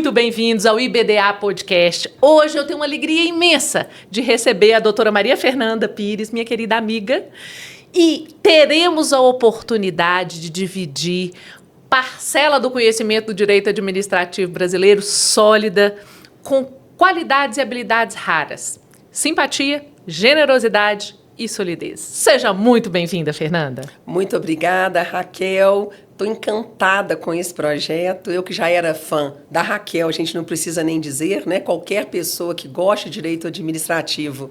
muito bem-vindos ao IBDA Podcast. Hoje eu tenho uma alegria imensa de receber a doutora Maria Fernanda Pires, minha querida amiga, e teremos a oportunidade de dividir parcela do conhecimento do direito administrativo brasileiro sólida, com qualidades e habilidades raras, simpatia, generosidade e solidez. Seja muito bem-vinda, Fernanda. Muito obrigada, Raquel. Estou encantada com esse projeto. Eu que já era fã da Raquel, a gente não precisa nem dizer, né? Qualquer pessoa que goste de direito administrativo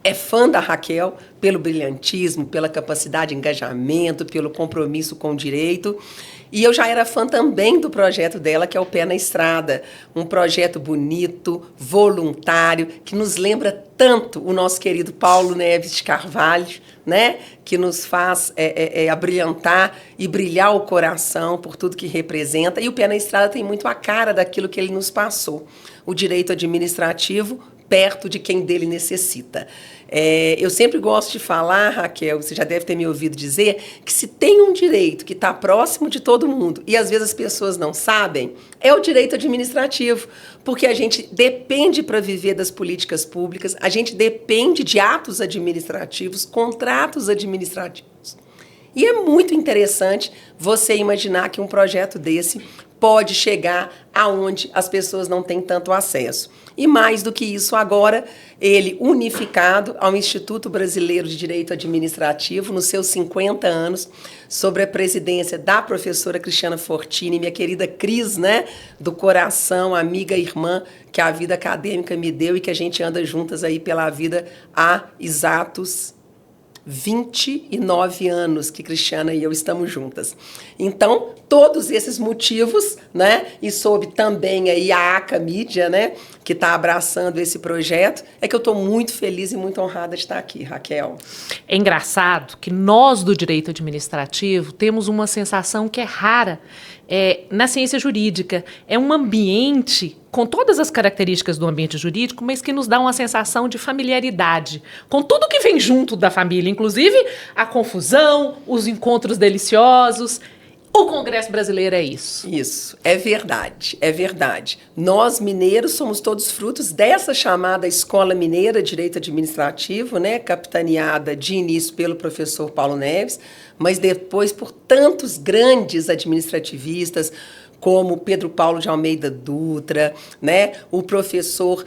é fã da Raquel pelo brilhantismo, pela capacidade de engajamento, pelo compromisso com o direito. E eu já era fã também do projeto dela, que é o Pé na Estrada. Um projeto bonito, voluntário, que nos lembra tanto o nosso querido Paulo Neves de Carvalho, né? Que nos faz abrilhantar e brilhar o coração por tudo que representa. E o Pé na Estrada tem muito a cara daquilo que ele nos passou. O direito administrativo perto de quem dele necessita. Eu sempre gosto de falar, Raquel, você já deve ter me ouvido dizer, que se tem um direito que está próximo de todo mundo, e às vezes as pessoas não sabem, é o direito administrativo, porque a gente depende para viver das políticas públicas, a gente depende de atos administrativos, contratos administrativos. E é muito interessante você imaginar que um projeto desse pode chegar aonde as pessoas não têm tanto acesso. E mais do que isso, agora, ele unificado ao Instituto Brasileiro de Direito Administrativo, nos seus 50 anos, sob a presidência da professora Cristiana Fortini, minha querida Cris, né, do coração, amiga, irmã, que a vida acadêmica me deu e que a gente anda juntas aí pela vida há exatos 29 anos que Cristiana e eu estamos juntas. Então, todos esses motivos, né, e sob também aí a ACA Mídia, né, que está abraçando esse projeto, é que eu estou muito feliz e muito honrada de estar aqui, Raquel. É engraçado que nós do direito administrativo temos uma sensação que é rara na ciência jurídica. É um ambiente com todas as características do ambiente jurídico, mas que nos dá uma sensação de familiaridade, com tudo que vem junto da família, inclusive a confusão, os encontros deliciosos. O Congresso Brasileiro é isso. Isso, é verdade, é verdade. Nós, mineiros, somos todos frutos dessa chamada Escola Mineira de Direito Administrativo, né, capitaneada de início pelo professor Paulo Neves, mas depois por tantos grandes administrativistas, como Pedro Paulo de Almeida Dutra, né, o professor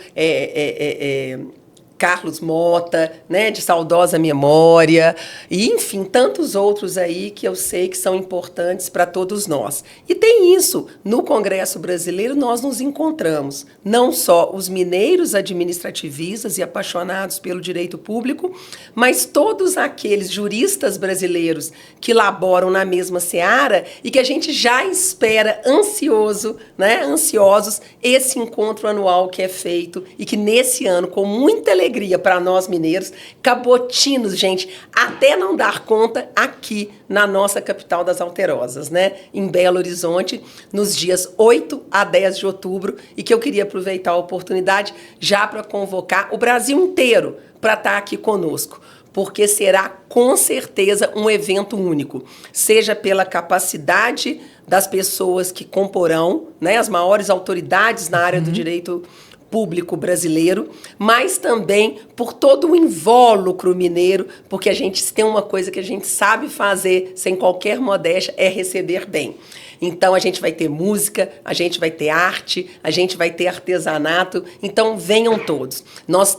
Carlos Mota, né, de saudosa memória, e, enfim, tantos outros aí que eu sei que são importantes para todos nós. E tem isso, no Congresso Brasileiro nós nos encontramos, não só os mineiros administrativistas e apaixonados pelo direito público, mas todos aqueles juristas brasileiros que laboram na mesma seara e que a gente já espera ansiosos esse encontro anual que é feito e que nesse ano, com muita alegria para nós mineiros, cabotinos, gente, até não dar conta aqui na nossa capital das Alterosas, né? Em Belo Horizonte, nos dias 8 a 10 de outubro, e que eu queria aproveitar a oportunidade já para convocar o Brasil inteiro para estar aqui conosco, porque será com certeza um evento único, seja pela capacidade das pessoas que comporão, né, as maiores autoridades na área do direito público brasileiro, mas também por todo o invólucro mineiro, porque a gente tem uma coisa que a gente sabe fazer sem qualquer modéstia, é receber bem. Então, a gente vai ter música, a gente vai ter arte, a gente vai ter artesanato, então venham todos. Nós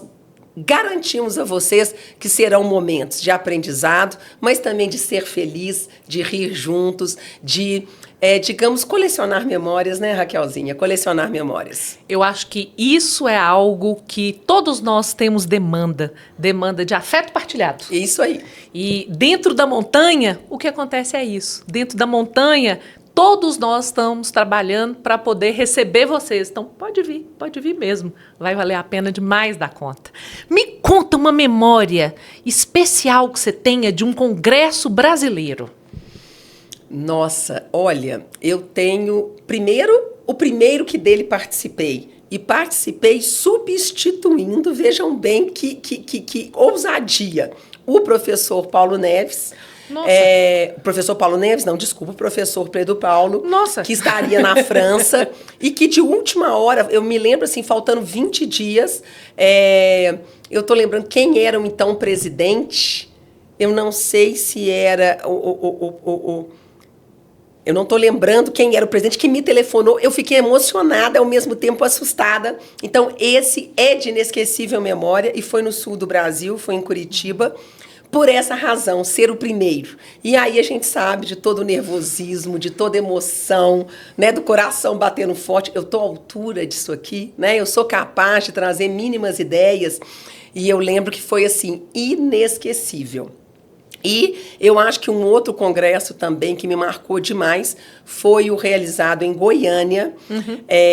garantimos a vocês que serão momentos de aprendizado, mas também de ser feliz, de rir juntos, de, digamos, colecionar memórias, né, Raquelzinha? Colecionar memórias. Eu acho que isso é algo que todos nós temos demanda de afeto partilhado. Isso aí. E dentro da montanha, o que acontece é isso. Dentro da montanha, todos nós estamos trabalhando para poder receber vocês. Então, pode vir mesmo. Vai valer a pena demais da conta. Me conta uma memória especial que você tenha de um congresso brasileiro. Nossa, olha, eu tenho o primeiro que dele participei. E participei substituindo, vejam bem que ousadia, o professor Paulo Neves, Nossa. O professor Paulo Neves, não, desculpa, o professor Pedro Paulo, Nossa. que estaria na França, e que de última hora, eu me lembro assim, faltando 20 dias, eu estou lembrando quem era o então presidente, eu não sei se era eu não estou lembrando quem era o presidente que me telefonou. Eu fiquei emocionada, ao mesmo tempo assustada. Então, esse é de inesquecível memória e foi no sul do Brasil, foi em Curitiba, por essa razão, ser o primeiro. E aí a gente sabe de todo o nervosismo, de toda emoção, né, do coração batendo forte. Eu estou à altura disso aqui, né? Eu sou capaz de trazer mínimas ideias. E eu lembro que foi, assim, inesquecível. E eu acho que um outro congresso também que me marcou demais foi o realizado em Goiânia,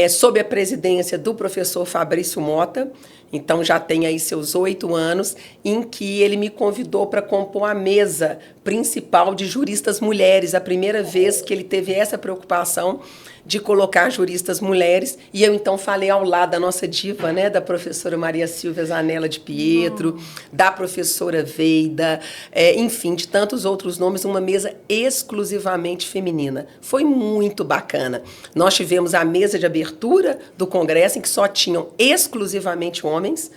sob a presidência do professor Fabrício Mota. Então, já tem aí seus 8 anos, em que ele me convidou para compor a mesa principal de juristas mulheres. A primeira vez que ele teve essa preocupação de colocar juristas mulheres. E eu, então, falei ao lado da nossa diva, né, da professora Maria Silvia Zanella de Pietro, da professora Veida, enfim, de tantos outros nomes, uma mesa exclusivamente feminina. Foi muito bacana. Nós tivemos a mesa de abertura do congresso, em que só tinham exclusivamente homens,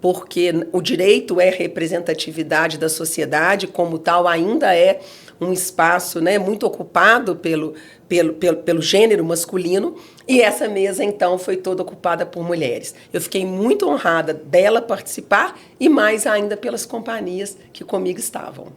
porque o direito é representatividade da sociedade, como tal, ainda é um espaço, né, muito ocupado pelo gênero masculino, e essa mesa, então, foi toda ocupada por mulheres. Eu fiquei muito honrada dela participar e mais ainda pelas companhias que comigo estavam.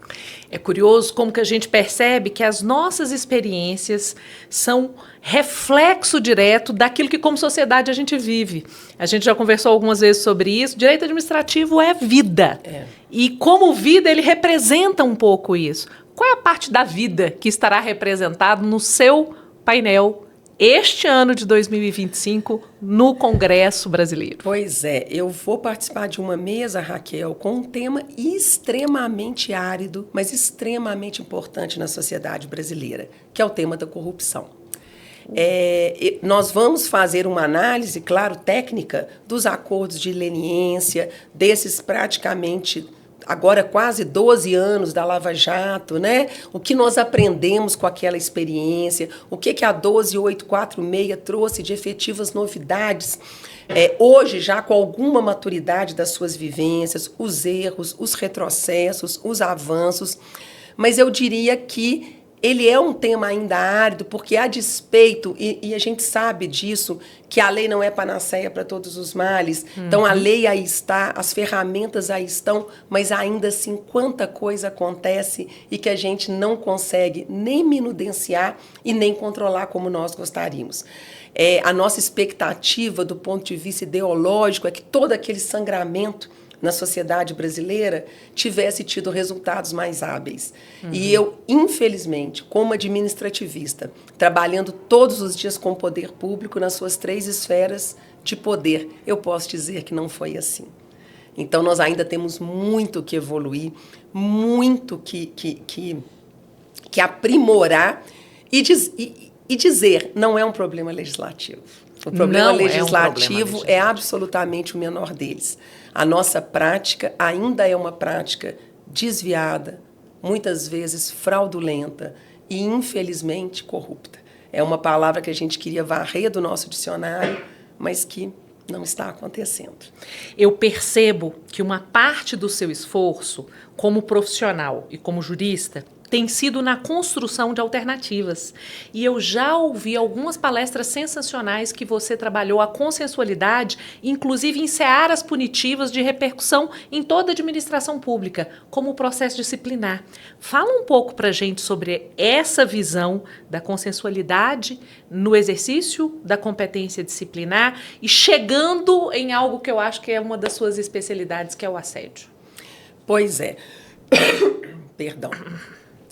É curioso como que a gente percebe que as nossas experiências são reflexo direto daquilo que, como sociedade, a gente vive. A gente já conversou algumas vezes sobre isso. Direito administrativo é vida. E como vida, ele representa um pouco isso. Qual é a parte da vida que estará representada no seu painel este ano de 2025 no Congresso Brasileiro? Pois é, eu vou participar de uma mesa, Raquel, com um tema extremamente árido, mas extremamente importante na sociedade brasileira, que é o tema da corrupção. Nós vamos fazer uma análise, claro, técnica, dos acordos de leniência, desses praticamente agora quase 12 anos da Lava Jato, né? O que nós aprendemos com aquela experiência, o que a 12846 trouxe de efetivas novidades, hoje já com alguma maturidade das suas vivências, os erros, os retrocessos, os avanços, mas eu diria que ele é um tema ainda árido, porque a despeito, e a gente sabe disso, que a lei não é panaceia para todos os males. Então, a lei aí está, as ferramentas aí estão, mas ainda assim, quanta coisa acontece e que a gente não consegue nem minudenciar e nem controlar como nós gostaríamos. A nossa expectativa, do ponto de vista ideológico, é que todo aquele sangramento na sociedade brasileira tivesse tido resultados mais hábeis. E eu, infelizmente, como administrativista, trabalhando todos os dias com o poder público nas suas 3 esferas de poder, eu posso dizer que não foi assim. Então, nós ainda temos muito que evoluir, muito que aprimorar e dizer, não é um problema legislativo. O problema legislativo é absolutamente o menor deles. A nossa prática ainda é uma prática desviada, muitas vezes fraudulenta e, infelizmente, corrupta. É uma palavra que a gente queria varrer do nosso dicionário, mas que não está acontecendo. Eu percebo que uma parte do seu esforço, como profissional e como jurista, tem sido na construção de alternativas. E eu já ouvi algumas palestras sensacionais que você trabalhou a consensualidade, inclusive em searas punitivas de repercussão em toda a administração pública, como o processo disciplinar. Fala um pouco para a gente sobre essa visão da consensualidade no exercício da competência disciplinar e chegando em algo que eu acho que é uma das suas especialidades, que é o assédio. Pois é. Perdão.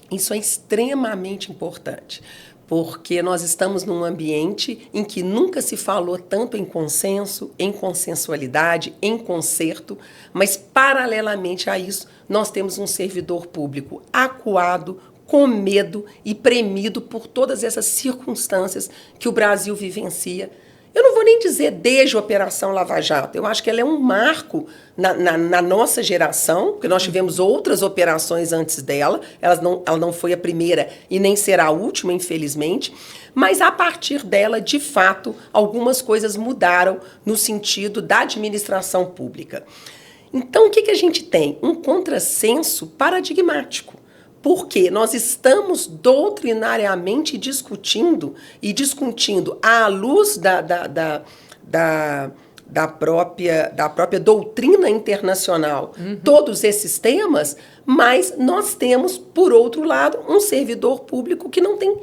Isso é extremamente importante, porque nós estamos num ambiente em que nunca se falou tanto em consenso, em consensualidade, em concerto, mas, paralelamente a isso, nós temos um servidor público acuado, com medo e premido por todas essas circunstâncias que o Brasil vivencia. eu não vou nem dizer desde a Operação Lava Jato, eu acho que ela é um marco na nossa geração, porque nós tivemos outras operações antes dela, ela não foi a primeira e nem será a última, infelizmente, mas a partir dela, de fato, algumas coisas mudaram no sentido da administração pública. Então, o que a gente tem? Um contrassenso paradigmático. Porque nós estamos doutrinariamente discutindo à luz da própria doutrina internacional todos esses temas, mas nós temos, por outro lado, um servidor público que não tem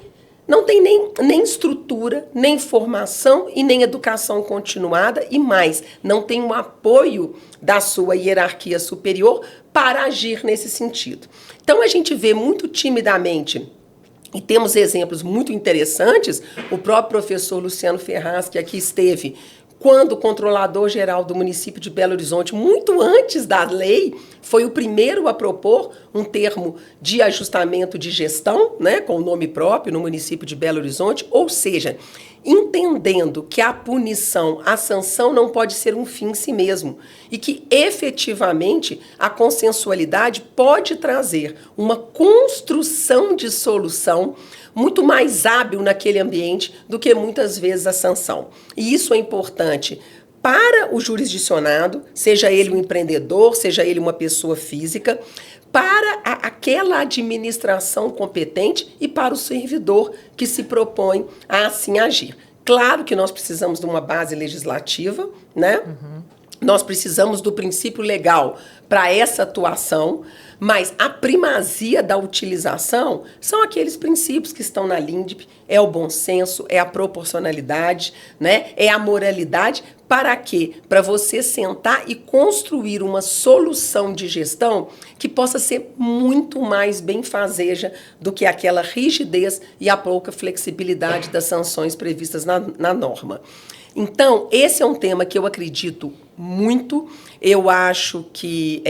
nem estrutura, nem formação e nem educação continuada e mais, não tem um apoio da sua hierarquia superior para agir nesse sentido. Então, a gente vê muito timidamente, e temos exemplos muito interessantes, o próprio professor Luciano Ferraz, que aqui esteve, quando o controlador-geral do município de Belo Horizonte, muito antes da lei, foi o primeiro a propor um termo de ajustamento de gestão, né, com o nome próprio no município de Belo Horizonte, ou seja, entendendo que a punição, a sanção não pode ser um fim em si mesmo e que, efetivamente, a consensualidade pode trazer uma construção de solução muito mais hábil naquele ambiente do que muitas vezes a sanção. E isso é importante para o jurisdicionado, seja ele um empreendedor, seja ele uma pessoa física, para aquela administração competente e para o servidor que se propõe a assim agir. Claro que nós precisamos de uma base legislativa, né? Nós precisamos do princípio legal para essa atuação, mas a primazia da utilização são aqueles princípios que estão na LINDB, é o bom senso, é a proporcionalidade, né? É a moralidade. Para quê? Para você sentar e construir uma solução de gestão que possa ser muito mais benfazeja do que aquela rigidez e a pouca flexibilidade das sanções previstas na norma. Então, esse é um tema que eu acredito muito. Eu acho que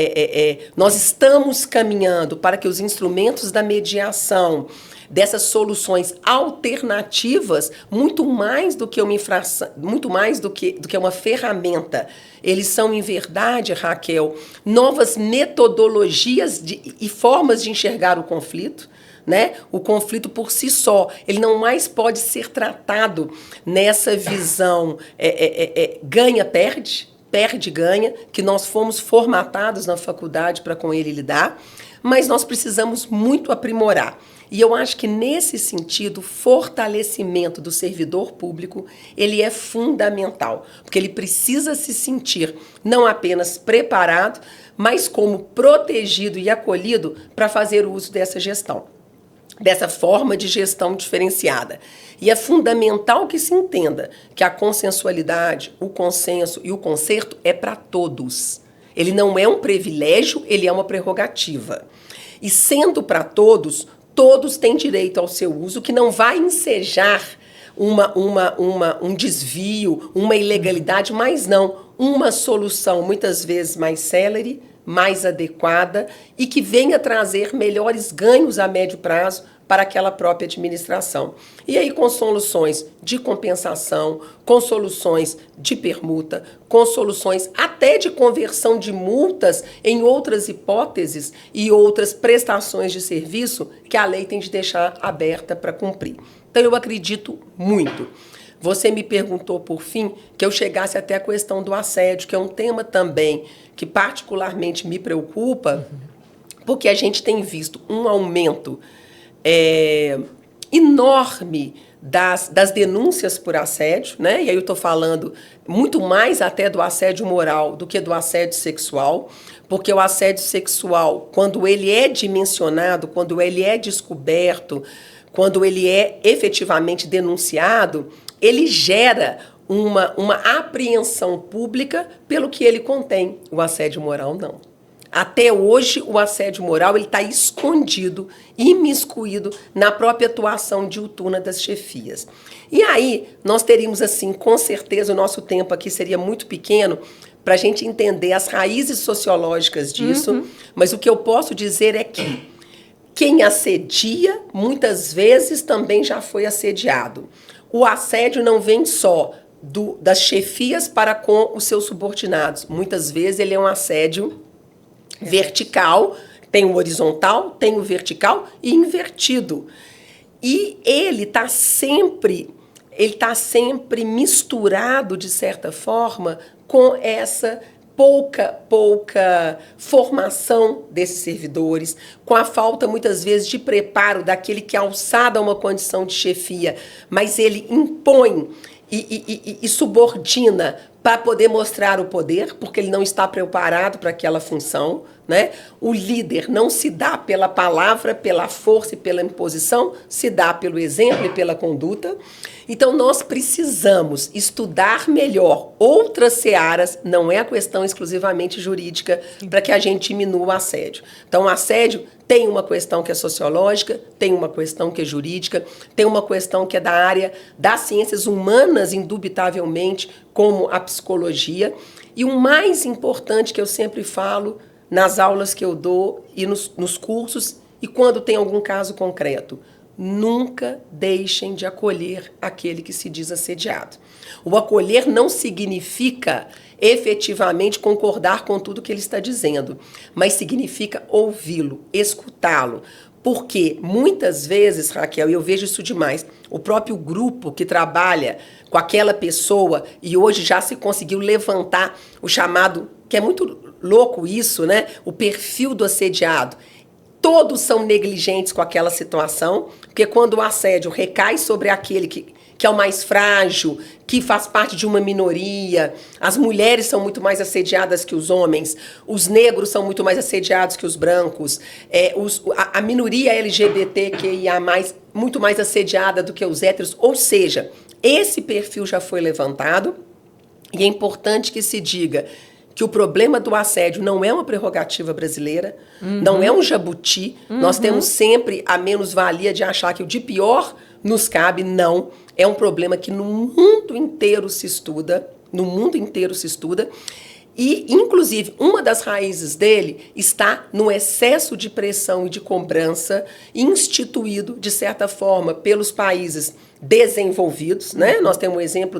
nós estamos caminhando para que os instrumentos da mediação, dessas soluções alternativas, muito mais do que uma infração, muito mais do que uma ferramenta. Eles são, em verdade, Raquel, novas metodologias e formas de enxergar o conflito. Né? O conflito por si só, ele não mais pode ser tratado nessa visão ganha-perde, perde-ganha, que nós fomos formatados na faculdade para com ele lidar, mas nós precisamos muito aprimorar. E eu acho que, nesse sentido, o fortalecimento do servidor público, ele é fundamental, porque ele precisa se sentir não apenas preparado, mas como protegido e acolhido para fazer uso dessa gestão, dessa forma de gestão diferenciada. E é fundamental que se entenda que a consensualidade, o consenso e o concerto é para todos. Ele não é um privilégio, ele é uma prerrogativa. E sendo para todos, todos têm direito ao seu uso, que não vai ensejar um desvio, uma ilegalidade, mas não uma solução muitas vezes mais célere, mais adequada e que venha trazer melhores ganhos a médio prazo para aquela própria administração. E aí com soluções de compensação, com soluções de permuta, com soluções até de conversão de multas em outras hipóteses e outras prestações de serviço que a lei tem de deixar aberta para cumprir. Então eu acredito muito. Você me perguntou, por fim, que eu chegasse até a questão do assédio, que é um tema também que particularmente me preocupa, porque a gente tem visto um aumento enorme das denúncias por assédio, né? E aí eu estou falando muito mais até do assédio moral do que do assédio sexual, porque o assédio sexual, quando ele é dimensionado, quando ele é descoberto, quando ele é efetivamente denunciado, ele gera uma apreensão pública pelo que ele contém. O assédio moral, não. Até hoje, o assédio moral está escondido, imiscuído na própria atuação diuturna das chefias. E aí, nós teríamos, assim, com certeza, o nosso tempo aqui seria muito pequeno para a gente entender as raízes sociológicas disso, mas o que eu posso dizer é que quem assedia, muitas vezes, também já foi assediado. O assédio não vem só das chefias para com os seus subordinados. Muitas vezes ele é um assédio vertical, tem o horizontal, tem o vertical e invertido. E ele está sempre misturado, de certa forma, com essa pouca formação desses servidores, com a falta, muitas vezes, de preparo daquele que é alçado a uma condição de chefia, mas ele impõe e subordina para poder mostrar o poder, porque ele não está preparado para aquela função, né? O líder não se dá pela palavra, pela força e pela imposição, se dá pelo exemplo e pela conduta. Então, nós precisamos estudar melhor outras searas, não é a questão exclusivamente jurídica, para que a gente diminua o assédio. Então, o assédio tem uma questão que é sociológica, tem uma questão que é jurídica, tem uma questão que é da área das ciências humanas, indubitavelmente, como a psicologia. E o mais importante que eu sempre falo nas aulas que eu dou e nos cursos, e quando tem algum caso concreto, nunca deixem de acolher aquele que se diz assediado. O acolher não significa efetivamente concordar com tudo que ele está dizendo, mas significa ouvi-lo, escutá-lo. Porque muitas vezes, Raquel, e eu vejo isso demais, o próprio grupo que trabalha com aquela pessoa e hoje já se conseguiu levantar o chamado, que é muito louco isso, né? O perfil do assediado. Todos são negligentes com aquela situação, porque quando o assédio recai sobre aquele que é o mais frágil, que faz parte de uma minoria, as mulheres são muito mais assediadas que os homens, os negros são muito mais assediados que os brancos, a minoria LGBTQIA+, muito mais assediada do que os héteros, ou seja, esse perfil já foi levantado, e é importante que se diga que o problema do assédio não é uma prerrogativa brasileira, não é um jabuti, nós temos sempre a menos-valia de achar que o de pior nos cabe, não. É um problema que no mundo inteiro se estuda, e, inclusive, uma das raízes dele está no excesso de pressão e de cobrança instituído, de certa forma, pelos países desenvolvidos, né? Nós temos um exemplo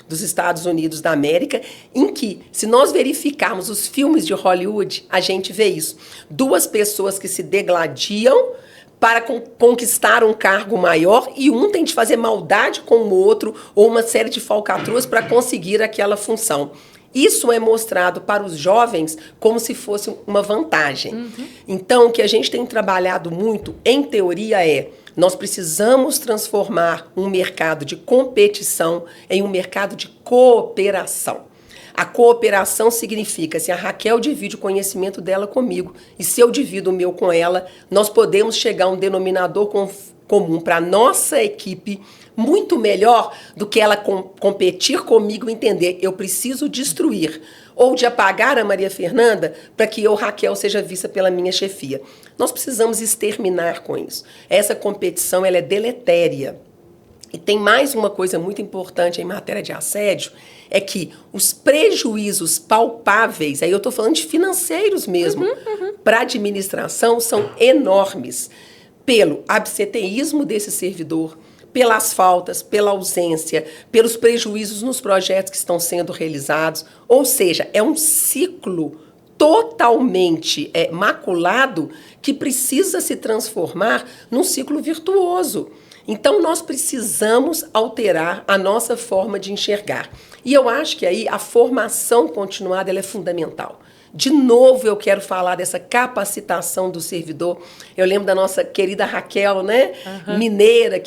dos Estados Unidos da América, em que, se nós verificarmos os filmes de Hollywood, a gente vê isso. Duas pessoas que se degladiam para conquistar um cargo maior e um tem de fazer maldade com o outro ou uma série de falcatruas para conseguir aquela função. Isso é mostrado para os jovens como se fosse uma vantagem. Então, o que a gente tem trabalhado muito, em teoria, nós precisamos transformar um mercado de competição em um mercado de cooperação. A cooperação significa, se a Raquel divide o conhecimento dela comigo e se eu divido o meu com ela, nós podemos chegar a um denominador comum para a nossa equipe muito melhor do que ela competir comigo e entender, eu preciso destruir ou de apagar a Maria Fernanda para que eu, Raquel, seja vista pela minha chefia. Nós precisamos exterminar com isso. Essa competição ela é deletéria. E tem mais uma coisa muito importante em matéria de assédio, é que os prejuízos palpáveis, aí eu estou falando de financeiros mesmo, para a administração são enormes. Pelo absenteísmo desse servidor, pelas faltas, pela ausência, pelos prejuízos nos projetos que estão sendo realizados. Ou seja, é um ciclo totalmente maculado que precisa se transformar num ciclo virtuoso. Então, nós precisamos alterar a nossa forma de enxergar. E eu acho que aí a formação continuada ela é fundamental. De novo, eu quero falar dessa capacitação do servidor. Eu lembro da nossa querida Raquel, né? Mineira,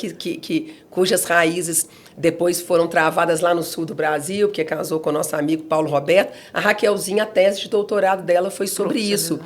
cujas raízes depois foram travadas lá no sul do Brasil, que casou com o nosso amigo Paulo Roberto. A Raquelzinha, a tese de doutorado dela foi sobre isso.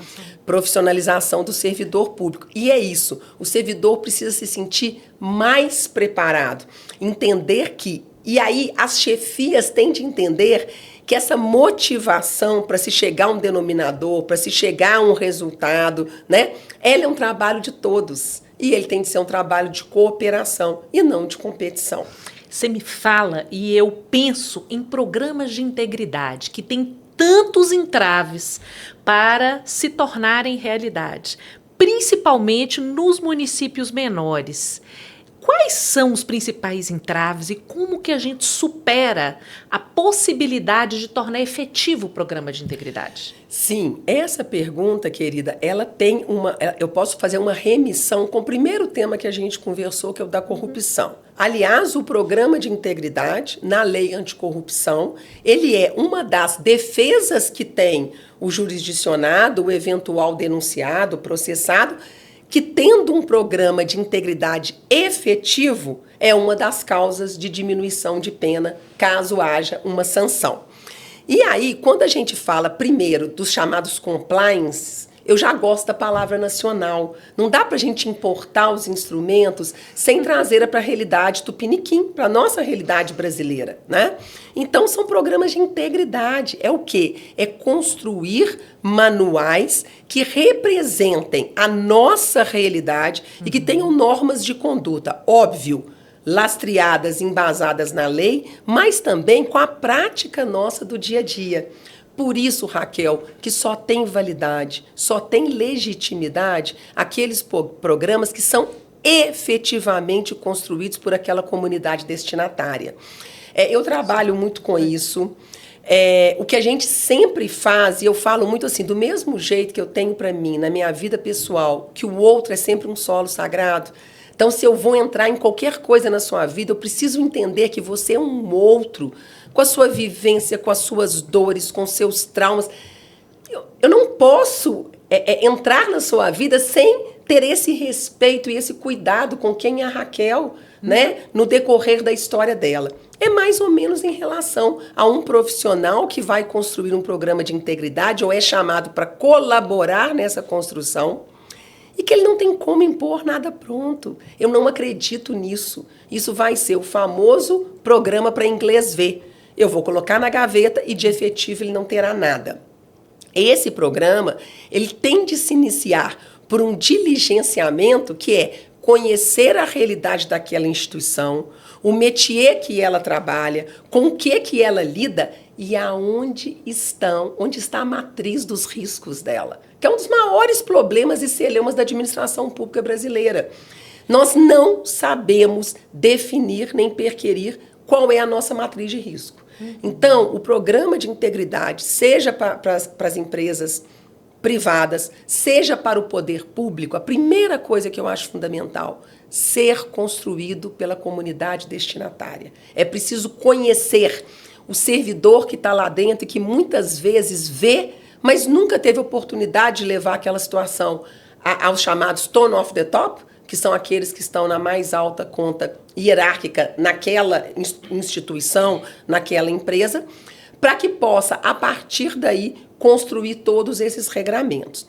Profissionalização do servidor público. E é isso. O servidor precisa se sentir mais preparado. Entender que... E aí, as chefias têm de entender que essa motivação para se chegar a um denominador, para se chegar a um resultado, né? Ela é um trabalho de todos. E ele tem de ser um trabalho de cooperação e não de competição. Você me fala e eu penso em programas de integridade que têm tantos entraves para se tornarem realidade, principalmente nos municípios menores. Quais são os principais entraves e como que a gente supera a possibilidade de tornar efetivo o programa de integridade? Sim, essa pergunta, querida, ela tem eu posso fazer uma remissão com o primeiro tema que a gente conversou, que é o da corrupção. Aliás, o programa de integridade, na lei anticorrupção, ele é uma das defesas que tem o jurisdicionado, o eventual denunciado, processado, que tendo um programa de integridade efetivo, é uma das causas de diminuição de pena, caso haja uma sanção. E aí, quando a gente fala primeiro dos chamados compliance, eu já gosto da palavra nacional. Não dá para a gente importar os instrumentos sem trazer para a realidade tupiniquim, para a nossa realidade brasileira, né? Então, são programas de integridade. É o quê? É construir manuais que representem a nossa realidade e que tenham normas de conduta, óbvio, lastreadas, embasadas na lei, mas também com a prática nossa do dia a dia. Por isso, Raquel, que só tem validade, só tem legitimidade aqueles programas que são efetivamente construídos por aquela comunidade destinatária. Eu trabalho muito com isso. O que a gente sempre faz, e eu falo muito assim, do mesmo jeito que eu tenho para mim, na minha vida pessoal, que o outro é sempre um solo sagrado. Então, se eu vou entrar em qualquer coisa na sua vida, eu preciso entender que você é um outro, com a sua vivência, com as suas dores, com os seus traumas. Eu não posso entrar na sua vida sem ter esse respeito e esse cuidado com quem é a Raquel, né, no decorrer da história dela. É mais ou menos em relação a um profissional que vai construir um programa de integridade ou é chamado para colaborar nessa construção, e que ele não tem como impor nada pronto. Eu não acredito nisso. Isso vai ser o famoso programa para inglês ver. Eu vou colocar na gaveta e de efetivo ele não terá nada. Esse programa, ele tem de se iniciar por um diligenciamento que é conhecer a realidade daquela instituição, o métier que ela trabalha, com o que ela lida e onde está a matriz dos riscos dela, que é um dos maiores problemas e celeumas da administração pública brasileira. Nós não sabemos definir nem perquirir qual é a nossa matriz de risco. Então, o programa de integridade, seja para as empresas privadas, seja para o poder público, a primeira coisa que eu acho fundamental, ser construído pela comunidade destinatária. É preciso conhecer o servidor que está lá dentro e que muitas vezes vê, mas nunca teve oportunidade de levar aquela situação aos chamados tone of the top, que são aqueles que estão na mais alta conta hierárquica naquela instituição, naquela empresa, para que possa, a partir daí, construir todos esses regramentos.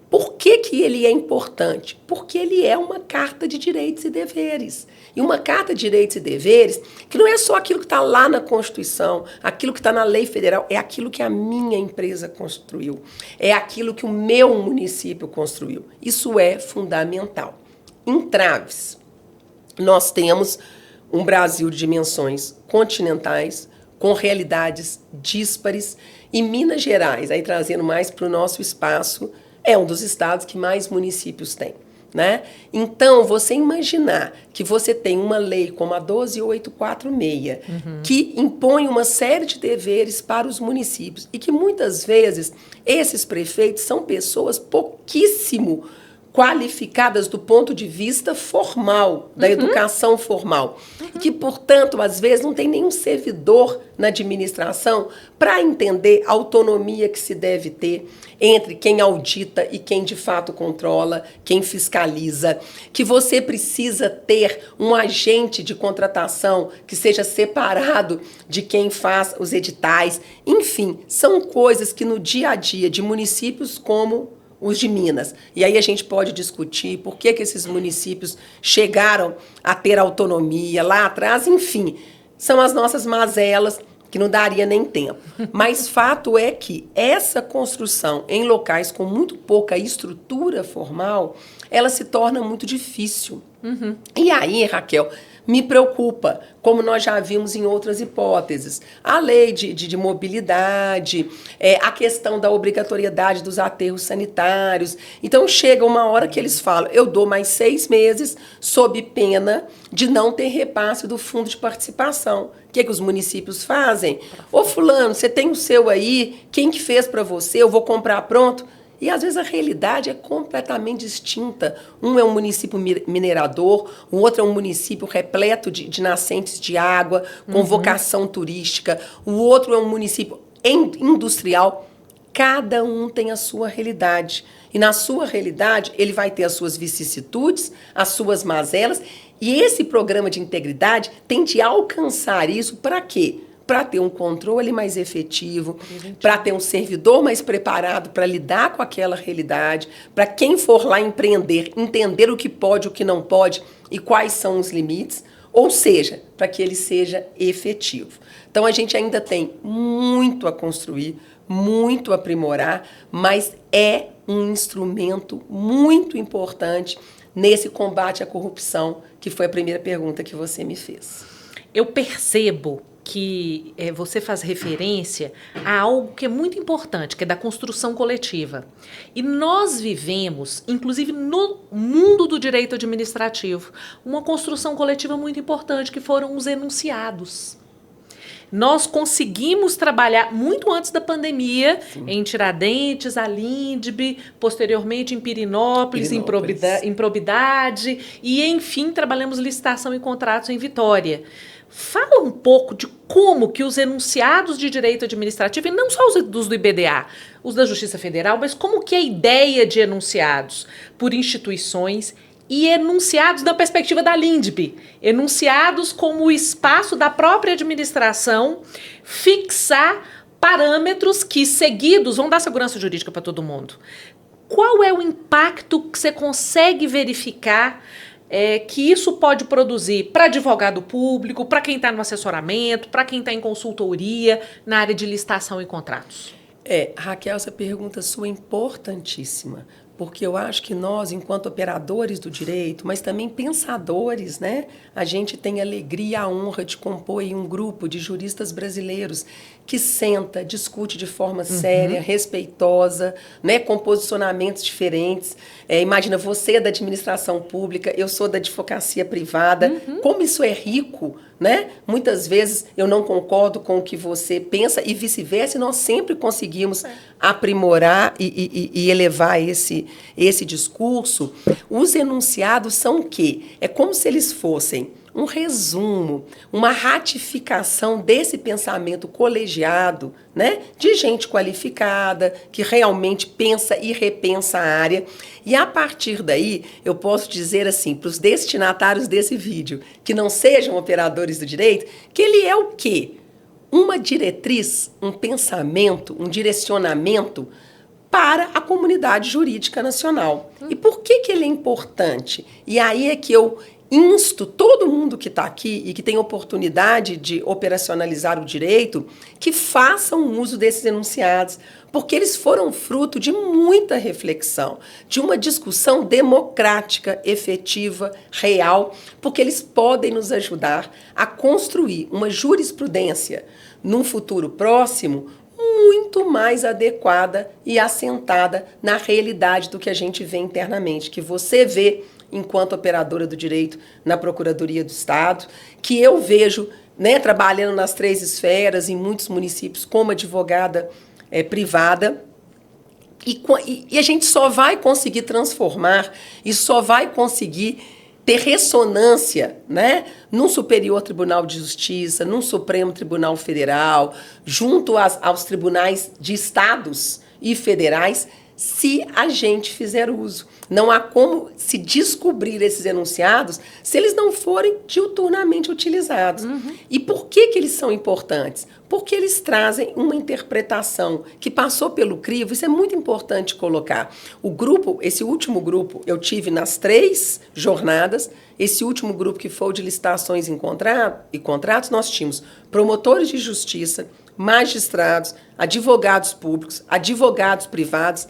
Por que ele é importante? Porque ele é uma carta de direitos e deveres. E uma carta de direitos e deveres que não é só aquilo que está lá na Constituição, aquilo que está na lei federal, é aquilo que a minha empresa construiu, é aquilo que o meu município construiu. Isso é fundamental. Entraves. Nós temos um Brasil de dimensões continentais, com realidades díspares, e Minas Gerais, aí trazendo mais para o nosso espaço, é um dos estados que mais municípios tem, né? Então, você imaginar que você tem uma lei como a 12846, que impõe uma série de deveres para os municípios e que muitas vezes esses prefeitos são pessoas pouquíssimo qualificadas do ponto de vista formal, da educação formal. E que, portanto, às vezes não tem nenhum servidor na administração para entender a autonomia que se deve ter entre quem audita e quem de fato controla, quem fiscaliza, que você precisa ter um agente de contratação que seja separado de quem faz os editais. Enfim, são coisas que no dia a dia de municípios como os de Minas. E aí a gente pode discutir por que esses municípios chegaram a ter autonomia lá atrás, enfim, são as nossas mazelas que não daria nem tempo. Mas fato é que essa construção em locais com muito pouca estrutura formal, ela se torna muito difícil. E aí, Raquel, me preocupa, como nós já vimos em outras hipóteses. A lei de mobilidade, a questão da obrigatoriedade dos aterros sanitários. Então, chega uma hora que eles falam, eu dou mais 6 meses sob pena de não ter repasse do fundo de participação. O que os municípios fazem? Ô fulano, você tem o seu aí, quem que fez para você? Eu vou comprar pronto? E, às vezes, a realidade é completamente distinta. Um é um município minerador, o outro é um município repleto de nascentes de água, com vocação turística, o outro é um município industrial. Cada um tem a sua realidade. E, na sua realidade, ele vai ter as suas vicissitudes, as suas mazelas. E esse programa de integridade tem de alcançar isso para quê? Para ter um controle mais efetivo, para ter um servidor mais preparado para lidar com aquela realidade, para quem for lá empreender, entender o que pode, o que não pode e quais são os limites, ou seja, para que ele seja efetivo. Então, a gente ainda tem muito a construir, muito a aprimorar, mas é um instrumento muito importante nesse combate à corrupção, que foi a primeira pergunta que você me fez. Eu percebo que você faz referência a algo que é muito importante, que é da construção coletiva. E nós vivemos, inclusive no mundo do direito administrativo, uma construção coletiva muito importante, que foram os enunciados. Nós conseguimos trabalhar muito antes da pandemia, sim, em Tiradentes, Alíndebe, posteriormente em Pirinópolis. Improbidade, e, enfim, trabalhamos licitação e contratos em Vitória. Fala um pouco de como que os enunciados de direito administrativo, e não só os do IBDA, os da Justiça Federal, mas como que a ideia de enunciados por instituições e enunciados da perspectiva da Alíndebe, enunciados como o espaço da própria administração fixar parâmetros que, seguidos, vão dar segurança jurídica para todo mundo. Qual é o impacto que você consegue verificar que isso pode produzir para advogado público, para quem está no assessoramento, para quem está em consultoria, na área de licitação e contratos? Raquel, essa pergunta sua é importantíssima, porque eu acho que nós, enquanto operadores do direito, mas também pensadores, né, a gente tem a alegria e a honra de compor um grupo de juristas brasileiros que senta, discute de forma séria, respeitosa, né, com posicionamentos diferentes. Imagina, você é da administração pública, eu sou da advocacia privada. Como isso é rico, né? Muitas vezes eu não concordo com o que você pensa e vice-versa, e nós sempre conseguimos aprimorar e elevar esse discurso. Os enunciados são o quê? É como se eles fossem um resumo, uma ratificação desse pensamento colegiado, né, de gente qualificada, que realmente pensa e repensa a área. E, a partir daí, eu posso dizer assim, para os destinatários desse vídeo, que não sejam operadores do direito, que ele é o quê? Uma diretriz, um pensamento, um direcionamento para a comunidade jurídica nacional. E por que ele é importante? E aí é que eu insto todo mundo que está aqui e que tem oportunidade de operacionalizar o direito que façam uso desses enunciados, porque eles foram fruto de muita reflexão, de uma discussão democrática, efetiva, real, porque eles podem nos ajudar a construir uma jurisprudência num futuro próximo muito mais adequada e assentada na realidade do que a gente vê internamente, que você vê enquanto operadora do direito na Procuradoria do Estado, que eu vejo, né, trabalhando nas 3 esferas, em muitos municípios, como advogada privada, e a gente só vai conseguir transformar e só vai conseguir ter ressonância, né, num Superior Tribunal de Justiça, num Supremo Tribunal Federal, junto aos tribunais de estados e federais, se a gente fizer uso. Não há como se descobrir esses enunciados se eles não forem diuturnamente utilizados. E por que eles são importantes? Porque eles trazem uma interpretação que passou pelo crivo. Isso é muito importante colocar. O grupo, esse último grupo, eu tive nas 3 jornadas. Esse último grupo, que foi o de licitações e contratos, nós tínhamos promotores de justiça, magistrados, advogados públicos, advogados privados,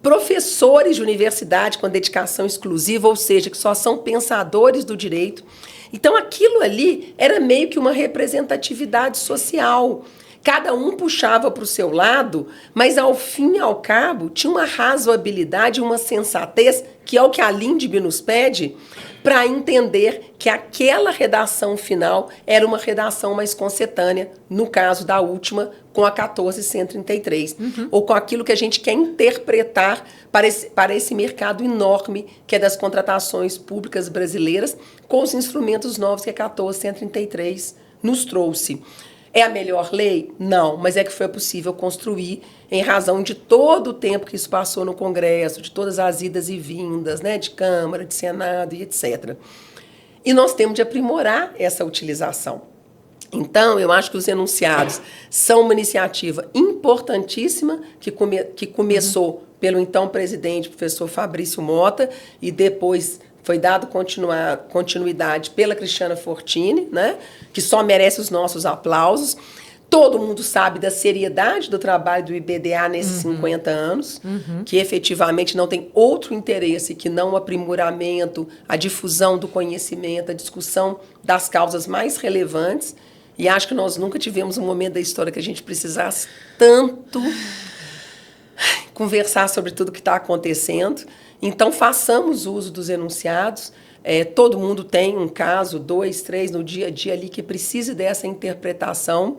professores de universidade com dedicação exclusiva, ou seja, que só são pensadores do direito. Então, aquilo ali era meio que uma representatividade social. Cada um puxava para o seu lado, mas, ao fim e ao cabo, tinha uma razoabilidade, uma sensatez, que é o que a Lindbe nos pede, para entender que aquela redação final era uma redação mais concetânea, no caso da última, com a 14.133, ou com aquilo que a gente quer interpretar para esse mercado enorme que é das contratações públicas brasileiras, com os instrumentos novos que a 14.133 nos trouxe. É a melhor lei? Não, mas é que foi possível construir em razão de todo o tempo que isso passou no Congresso, de todas as idas e vindas, né, de Câmara, de Senado e etc. E nós temos de aprimorar essa utilização. Então, eu acho que os enunciados são uma iniciativa importantíssima que começou pelo então presidente, professor Fabrício Mota, e depois foi dado continuidade pela Cristiana Fortini, né, que só merece os nossos aplausos. Todo mundo sabe da seriedade do trabalho do IBDA nesses 50 anos, que efetivamente não tem outro interesse que não o aprimoramento, a difusão do conhecimento, a discussão das causas mais relevantes. E acho que nós nunca tivemos um momento da história que a gente precisasse tanto conversar sobre tudo o que está acontecendo. Então, façamos uso dos enunciados. Todo mundo tem um caso, 2, 3 no dia a dia ali que precise dessa interpretação.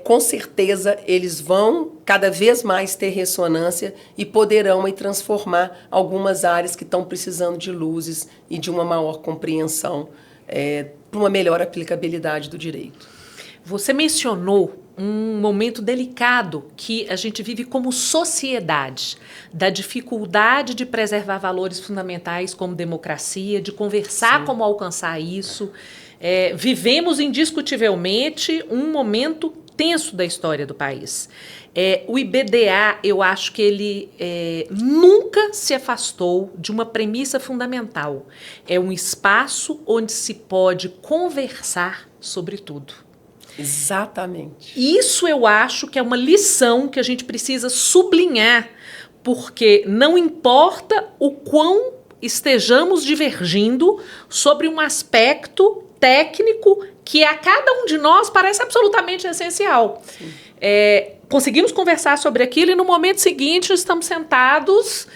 Com certeza, eles vão cada vez mais ter ressonância e poderão transformar algumas áreas que estão precisando de luzes e de uma maior compreensão para uma melhor aplicabilidade do direito. Você mencionou um momento delicado que a gente vive como sociedade, da dificuldade de preservar valores fundamentais como democracia, de conversar como alcançar isso. Vivemos indiscutivelmente um momento tenso da história do país. O IBDA, eu acho que ele nunca se afastou de uma premissa fundamental. É um espaço onde se pode conversar sobre tudo. Exatamente. Isso eu acho que é uma lição que a gente precisa sublinhar, porque não importa o quão estejamos divergindo sobre um aspecto técnico que a cada um de nós parece absolutamente essencial. Conseguimos conversar sobre aquilo e no momento seguinte estamos sentados,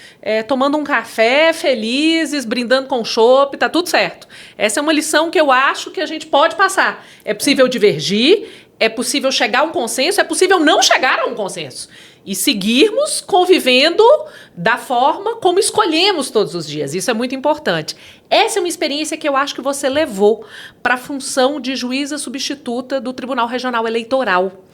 tomando um café, felizes, brindando com chopp, tá tudo certo. Essa é uma lição que eu acho que a gente pode passar. É possível divergir, é possível chegar a um consenso, é possível não chegar a um consenso. E seguirmos convivendo da forma como escolhemos todos os dias. Isso é muito importante. Essa é uma experiência que eu acho que você levou para a função de juíza substituta do Tribunal Regional Eleitoral.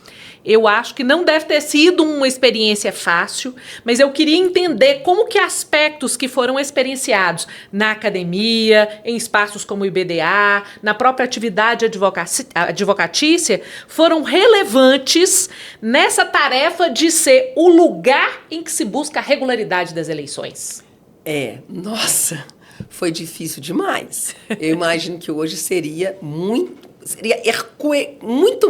Eu acho que não deve ter sido uma experiência fácil, mas eu queria entender como que aspectos que foram experienciados na academia, em espaços como o IBDA, na própria atividade advocatícia, foram relevantes nessa tarefa de ser o lugar em que se busca a regularidade das eleições. Nossa, foi difícil demais. Eu imagino que hoje seria muito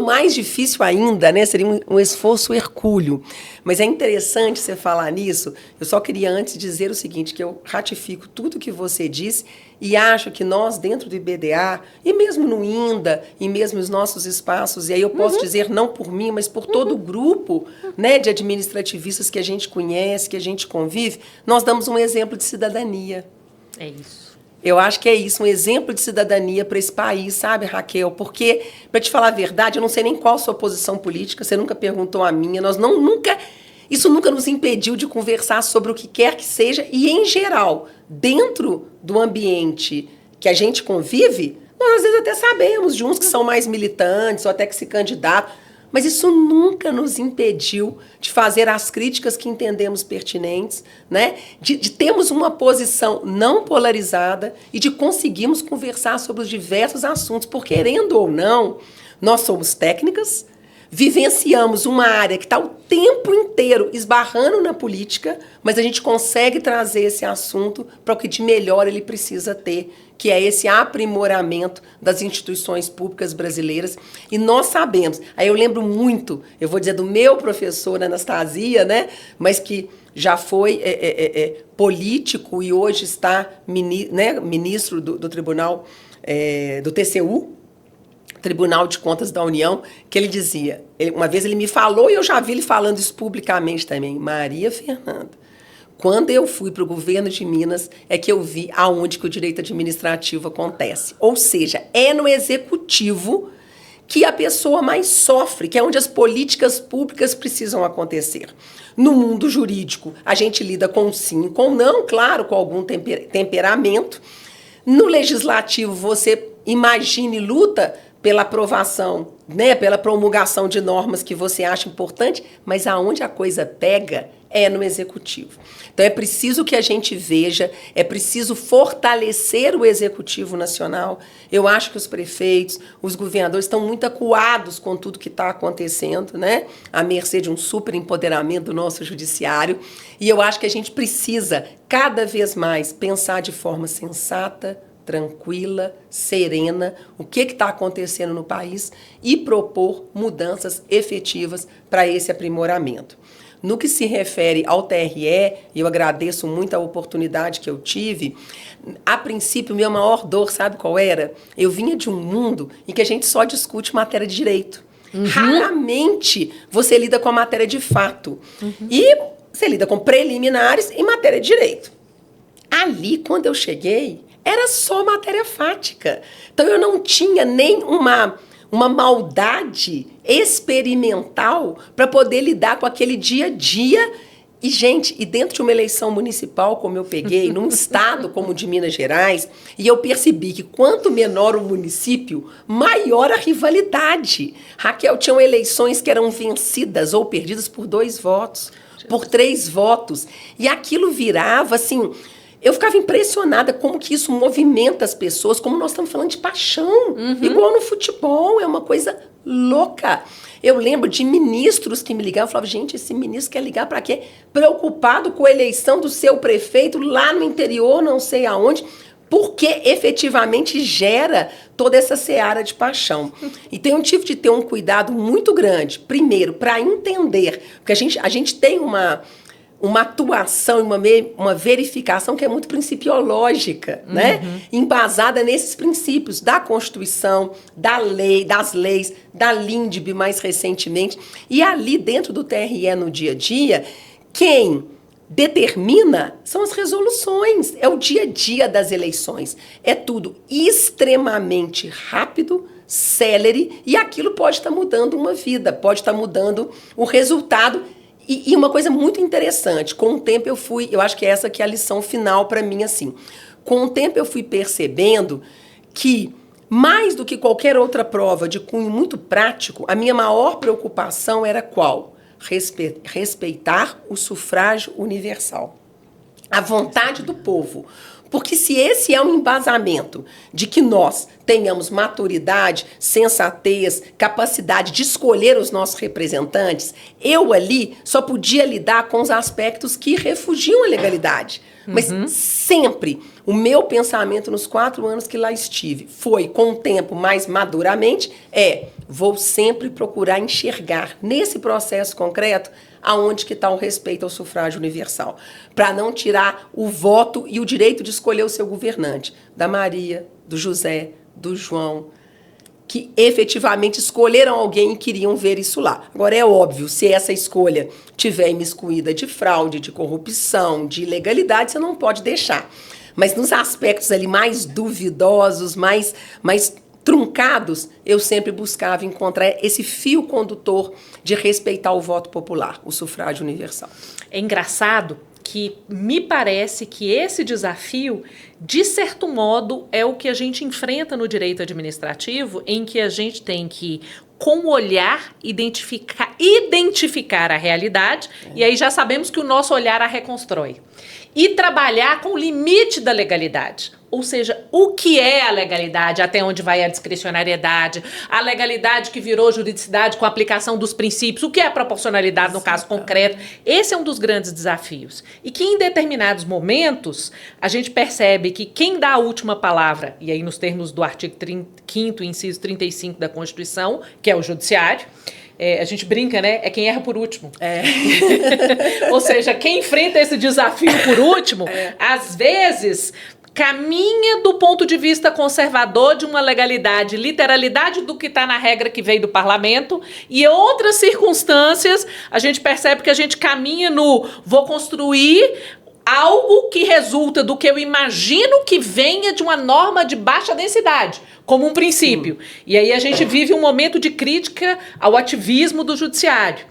mais difícil ainda, né? Seria um esforço hercúleo. Mas é interessante você falar nisso. Eu só queria antes dizer o seguinte, que eu ratifico tudo que você disse e acho que nós, dentro do IBDA, e mesmo no INDA, e mesmo nos nossos espaços, e aí eu posso dizer não por mim, mas por todo o grupo, né, de administrativistas que a gente conhece, que a gente convive, nós damos um exemplo de cidadania. É isso. Eu acho que é isso, um exemplo de cidadania para esse país, sabe, Raquel? Porque, para te falar a verdade, eu não sei nem qual a sua posição política, você nunca perguntou a minha, isso nunca nos impediu de conversar sobre o que quer que seja e, em geral, dentro do ambiente que a gente convive, nós às vezes até sabemos de uns que são mais militantes ou até que se candidatam, mas isso nunca nos impediu de fazer as críticas que entendemos pertinentes, né? de termos uma posição não polarizada e de conseguirmos conversar sobre os diversos assuntos, porque, querendo ou não, nós somos técnicas, vivenciamos uma área que está o tempo inteiro esbarrando na política, mas a gente consegue trazer esse assunto para o que de melhor ele precisa ter, que é esse aprimoramento das instituições públicas brasileiras. E nós sabemos, aí eu lembro muito, eu vou dizer do meu professor Anastasia, né, mas que já foi político e hoje está ministro do Tribunal, do TCU, Tribunal de Contas da União, que ele dizia, uma vez ele me falou, e eu já vi ele falando isso publicamente também, Maria Fernanda, quando eu fui para o governo de Minas, é que eu vi aonde que o direito administrativo acontece. Ou seja, é no executivo que a pessoa mais sofre, que é onde as políticas públicas precisam acontecer. No mundo jurídico, a gente lida com sim, com não, claro, com algum temperamento. No legislativo, você imagina e luta pela aprovação, né, pela promulgação de normas que você acha importante, mas aonde a coisa pega é no executivo. Então é preciso que a gente veja, é preciso fortalecer o executivo nacional. Eu acho que os prefeitos, os governadores estão muito acuados com tudo que está acontecendo, né, à mercê de um super empoderamento do nosso judiciário, e eu acho que a gente precisa cada vez mais pensar de forma sensata, tranquila, serena, o que está acontecendo no país e propor mudanças efetivas para esse aprimoramento. No que se refere ao TRE, eu agradeço muito a oportunidade que eu tive, a princípio, minha maior dor, sabe qual era? Eu vinha de um mundo em que a gente só discute matéria de direito. Raramente você lida com a matéria de fato. E você lida com preliminares em matéria de direito. Ali, quando eu cheguei, era só matéria fática. Então, eu não tinha nem uma maldade experimental para poder lidar com aquele dia a dia. E, gente, e dentro de uma eleição municipal, como eu peguei, num estado como o de Minas Gerais, e eu percebi que quanto menor o município, maior a rivalidade. Raquel, tinham eleições que eram vencidas ou perdidas por 2 votos, por 3 votos. E aquilo virava, assim... Eu ficava impressionada como que isso movimenta as pessoas, como nós estamos falando de paixão, igual no futebol, é uma coisa louca. Eu lembro de ministros que me ligavam e falavam, gente, esse ministro quer ligar para quê? Preocupado com a eleição do seu prefeito lá no interior, não sei aonde, porque efetivamente gera toda essa seara de paixão. Então eu tive de ter um cuidado muito grande, primeiro, para entender, porque a gente tem uma atuação, uma verificação que é muito principiológica, né? Embasada nesses princípios da Constituição, da lei, das leis, da LINDB mais recentemente. E ali dentro do TRE no dia a dia, quem determina são as resoluções, é o dia a dia das eleições. É tudo extremamente rápido, célere, e aquilo pode estar mudando uma vida, pode estar mudando o resultado. E uma coisa muito interessante, com o tempo eu acho que essa que é a lição final para mim, assim, com o tempo eu fui percebendo que, mais do que qualquer outra prova de cunho muito prático, a minha maior preocupação era qual? Respeitar o sufrágio universal, a vontade do povo. Porque se esse é um embasamento de que nós tenhamos maturidade, sensatez, capacidade de escolher os nossos representantes, eu ali só podia lidar com os aspectos que refugiam a legalidade. Mas sempre o meu pensamento nos 4 anos que lá estive foi, com o tempo mais maduramente, vou sempre procurar enxergar nesse processo concreto aonde que está o respeito ao sufrágio universal, para não tirar o voto e o direito de escolher o seu governante, da Maria, do José, do João, que efetivamente escolheram alguém e queriam ver isso lá. Agora, é óbvio, se essa escolha tiver imiscuída de fraude, de corrupção, de ilegalidade, você não pode deixar. Mas nos aspectos ali mais duvidosos, mais truncados, eu sempre buscava encontrar esse fio condutor de respeitar o voto popular, o sufrágio universal. É engraçado que me parece que esse desafio, de certo modo, é o que a gente enfrenta no direito administrativo, em que a gente tem que, com o olhar, identificar a realidade, e aí já sabemos que o nosso olhar a reconstrói. E trabalhar com o limite da legalidade. Ou seja, o que é a legalidade, até onde vai a discricionariedade, a legalidade que virou juridicidade com a aplicação dos princípios, o que é a proporcionalidade no caso concreto. Esse é um dos grandes desafios. E que em determinados momentos a gente percebe que quem dá a última palavra, e aí nos termos do artigo 5º, inciso 35 da Constituição, que é o judiciário, a gente brinca, né? É quem erra por último. Ou seja, quem enfrenta esse desafio por último, às vezes caminha do ponto de vista conservador de uma legalidade, literalidade do que está na regra que veio do parlamento, e em outras circunstâncias a gente percebe que a gente caminha no vou construir algo que resulta do que eu imagino que venha de uma norma de baixa densidade, como um princípio. E aí a gente vive um momento de crítica ao ativismo do judiciário.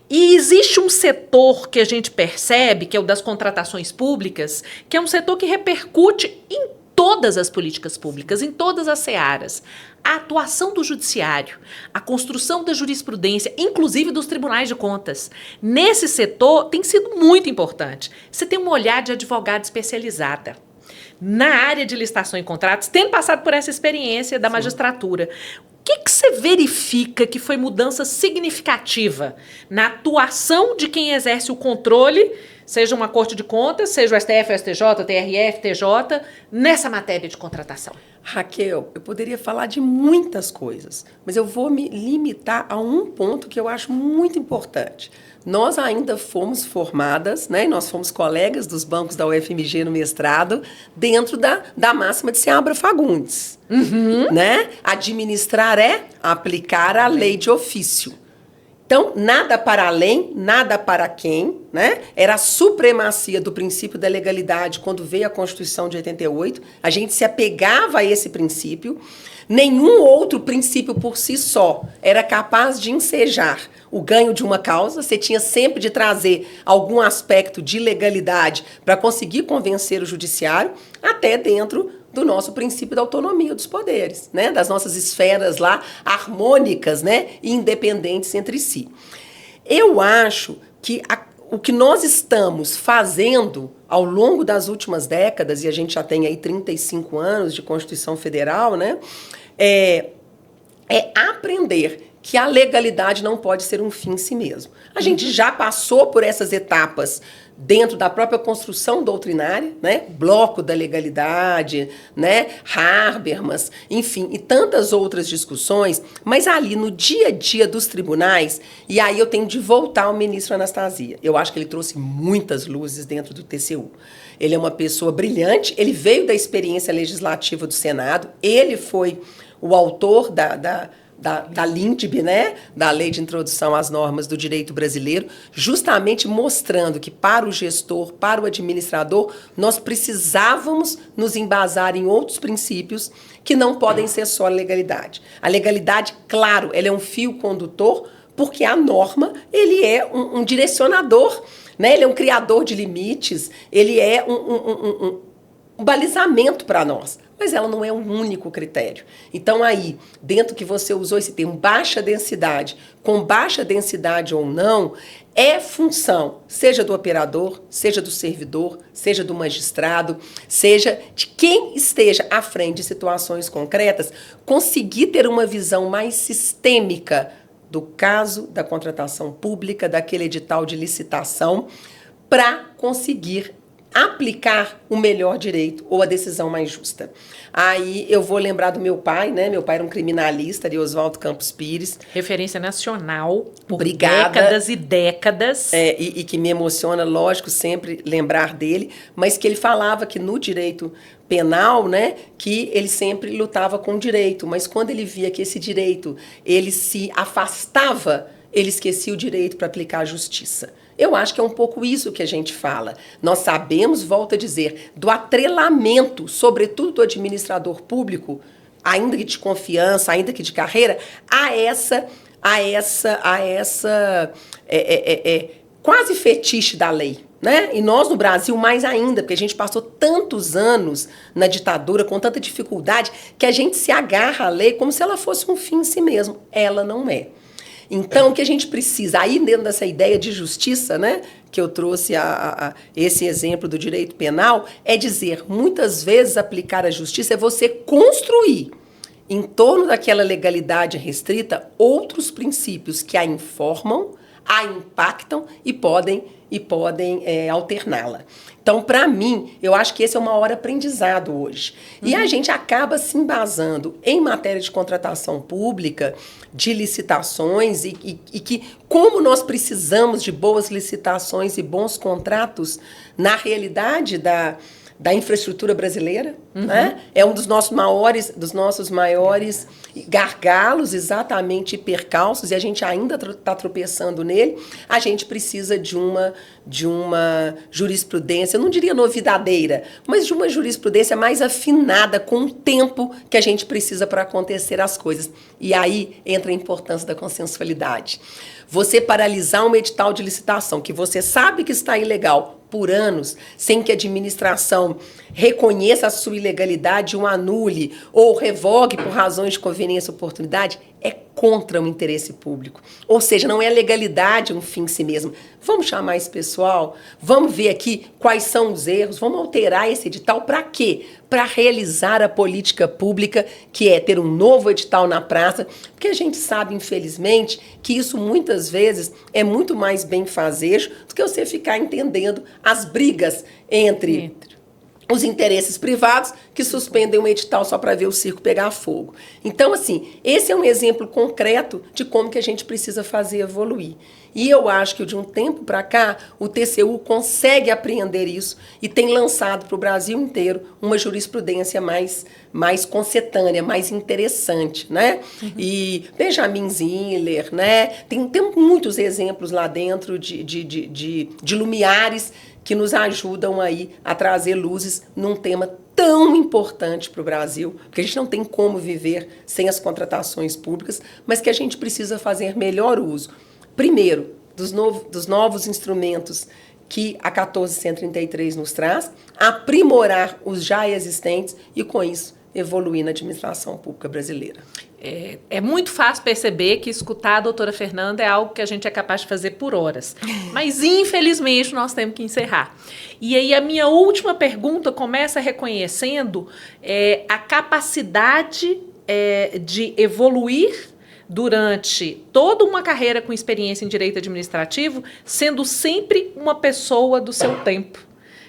E existe um setor que a gente percebe, que é o das contratações públicas, que é um setor que repercute em todas as políticas públicas, em todas as searas. A atuação do judiciário, a construção da jurisprudência, inclusive dos tribunais de contas, nesse setor tem sido muito importante. Você tem um olhar de advogada especializada na área de licitação e contratos, tendo passado por essa experiência da magistratura. O que você verifica que foi mudança significativa na atuação de quem exerce o controle, seja uma Corte de Contas, seja o STF, o STJ, TRF, TJ, nessa matéria de contratação? Raquel, eu poderia falar de muitas coisas, mas eu vou me limitar a um ponto que eu acho muito importante. Nós ainda fomos formadas, né? Nós fomos colegas dos bancos da UFMG no mestrado, dentro da máxima de Seabra Fagundes. Né? Administrar é aplicar a lei de ofício. Então, nada para além, nada para quem, né? Era a supremacia do princípio da legalidade quando veio a Constituição de 88. A gente se apegava a esse princípio. Nenhum outro princípio por si só era capaz de ensejar o ganho de uma causa. Você tinha sempre de trazer algum aspecto de legalidade para conseguir convencer o judiciário, até dentro do nosso princípio da autonomia dos poderes, né? Das nossas esferas lá harmônicas, né? E independentes entre si. Eu acho que o que nós estamos fazendo ao longo das últimas décadas, e a gente já tem aí 35 anos de Constituição Federal, né? É aprender que a legalidade não pode ser um fim em si mesmo. A gente já passou por essas etapas dentro da própria construção doutrinária, né? Bloco da legalidade, né? Habermas, enfim, e tantas outras discussões, mas ali no dia a dia dos tribunais, e aí eu tenho de voltar ao ministro Anastasia. Eu acho que ele trouxe muitas luzes dentro do TCU. Ele é uma pessoa brilhante, ele veio da experiência legislativa do Senado, ele foi o autor da LINDB, né? Da Lei de Introdução às Normas do Direito Brasileiro, justamente mostrando que para o gestor, para o administrador, nós precisávamos nos embasar em outros princípios que não podem ser só a legalidade. A legalidade, claro, ela é um fio condutor, porque a norma, ele é um direcionador, né? Ele é um criador de limites, ele é um balizamento para nós. Mas ela não é um único critério. Então, aí, dentro que você usou esse termo, baixa densidade, com baixa densidade ou não, é função, seja do operador, seja do servidor, seja do magistrado, seja de quem esteja à frente de situações concretas, conseguir ter uma visão mais sistêmica do caso da contratação pública, daquele edital de licitação, para conseguir aplicar o melhor direito ou a decisão mais justa. Aí eu vou lembrar do meu pai, né? Meu pai era um criminalista, de Oswaldo Campos Pires. Referência nacional por Obrigada. Décadas e décadas. E que me emociona, lógico, sempre lembrar dele, mas que ele falava que no direito penal, né, que ele sempre lutava com o direito, mas quando ele via que esse direito, ele se afastava, ele esquecia o direito para aplicar a justiça. Eu acho que é um pouco isso que a gente fala. Nós sabemos, volto a dizer, do atrelamento, sobretudo do administrador público, ainda que de confiança, ainda que de carreira, a essa quase fetiche da lei, né? E nós no Brasil mais ainda, porque a gente passou tantos anos na ditadura com tanta dificuldade que a gente se agarra à lei como se ela fosse um fim em si mesmo. Ela não é. Então, o que a gente precisa, aí dentro dessa ideia de justiça, né, que eu trouxe esse exemplo do direito penal, é dizer, muitas vezes aplicar a justiça é você construir em torno daquela legalidade restrita outros princípios que a informam, a impactam e podem alterná-la. Então, para mim, eu acho que esse é o maior aprendizado hoje. E a gente acaba se embasando em matéria de contratação pública, de licitações, e que como nós precisamos de boas licitações e bons contratos na realidade da infraestrutura brasileira, né? É um dos nossos maiores gargalos, exatamente, e percalços, e a gente ainda está tropeçando nele. A gente precisa de uma jurisprudência, eu não diria novidadeira, mas de uma jurisprudência mais afinada com o tempo que a gente precisa para acontecer as coisas. E aí entra a importância da consensualidade. Você paralisar um edital de licitação que você sabe que está ilegal por anos, sem que a administração reconheça a sua ilegalidade, o anule ou revogue por razões de conveniência e oportunidade, é contra o interesse público. Ou seja, não é a legalidade um fim em si mesmo. Vamos chamar esse pessoal, vamos ver aqui quais são os erros, vamos alterar esse edital para quê? Para realizar a política pública, que é ter um novo edital na praça, porque a gente sabe, infelizmente, que isso muitas vezes é muito mais bem-fazejo do que você ficar entendendo as brigas entre os interesses privados que suspendem um edital só para ver o circo pegar fogo. Então, assim, esse é um exemplo concreto de como que a gente precisa fazer evoluir. E eu acho que de um tempo para cá, o TCU consegue apreender isso e tem lançado para o Brasil inteiro uma jurisprudência mais concetânea, mais interessante, né? E Benjamin Ziller, né? Tem muitos exemplos lá dentro de lumiares que nos ajudam aí a trazer luzes num tema tão importante para o Brasil, porque a gente não tem como viver sem as contratações públicas, mas que a gente precisa fazer melhor uso. Primeiro, dos novos instrumentos que a 1433 nos traz, aprimorar os já existentes e, com isso, evoluir na administração pública brasileira. É muito fácil perceber que escutar a doutora Fernanda é algo que a gente é capaz de fazer por horas. Mas, infelizmente, nós temos que encerrar. E aí, a minha última pergunta começa reconhecendo a capacidade de evoluir durante toda uma carreira com experiência em direito administrativo, sendo sempre uma pessoa do seu tempo.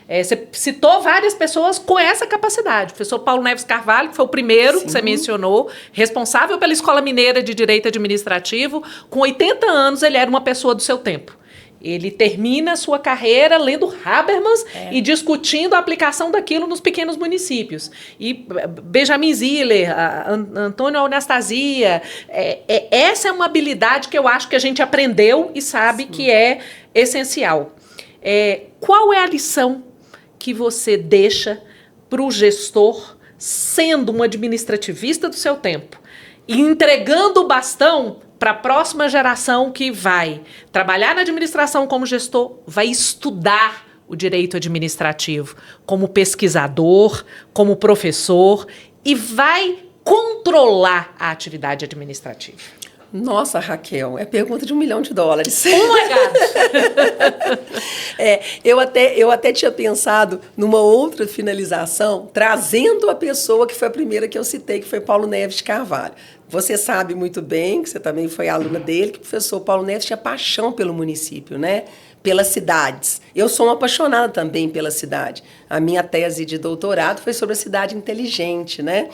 Você citou várias pessoas com essa capacidade. O professor Paulo Neves Carvalho, que foi o primeiro que você mencionou, responsável pela Escola Mineira de Direito Administrativo, com 80 anos ele era uma pessoa do seu tempo. Ele termina a sua carreira lendo Habermas e discutindo a aplicação daquilo nos pequenos municípios. E Benjamin Ziller, Antônio Anastasia, essa é uma habilidade que eu acho que a gente aprendeu e sabe que é essencial. Qual é a lição que você deixa para o gestor, sendo um administrativista do seu tempo, e entregando o bastão para a próxima geração que vai trabalhar na administração como gestor, vai estudar o direito administrativo como pesquisador, como professor, e vai controlar a atividade administrativa? Nossa, Raquel, é pergunta de $1 milhão. Oh my God! Eu até tinha pensado numa outra finalização, trazendo a pessoa que foi a primeira que eu citei, que foi Paulo Neves de Carvalho. Você sabe muito bem, que você também foi aluna dele, que o professor Paulo Neves tinha paixão pelo município, né? Pelas cidades. Eu sou uma apaixonada também pela cidade. A minha tese de doutorado foi sobre a cidade inteligente, né?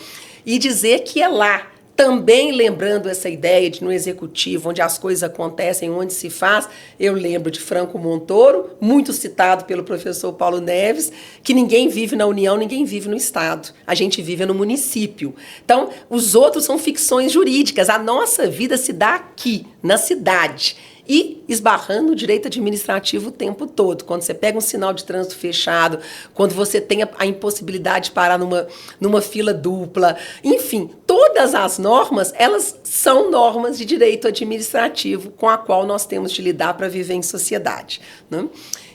E dizer que é lá, também lembrando essa ideia de no executivo, onde as coisas acontecem, onde se faz, eu lembro de Franco Montoro, muito citado pelo professor Paulo Neves, que ninguém vive na União, ninguém vive no Estado. A gente vive no município. Então, os outros são ficções jurídicas. A nossa vida se dá aqui, na cidade. E esbarrando o direito administrativo o tempo todo. Quando você pega um sinal de trânsito fechado, quando você tem a impossibilidade de parar numa fila dupla, enfim, todas as normas, elas são normas de direito administrativo com a qual nós temos de lidar para viver em sociedade, né?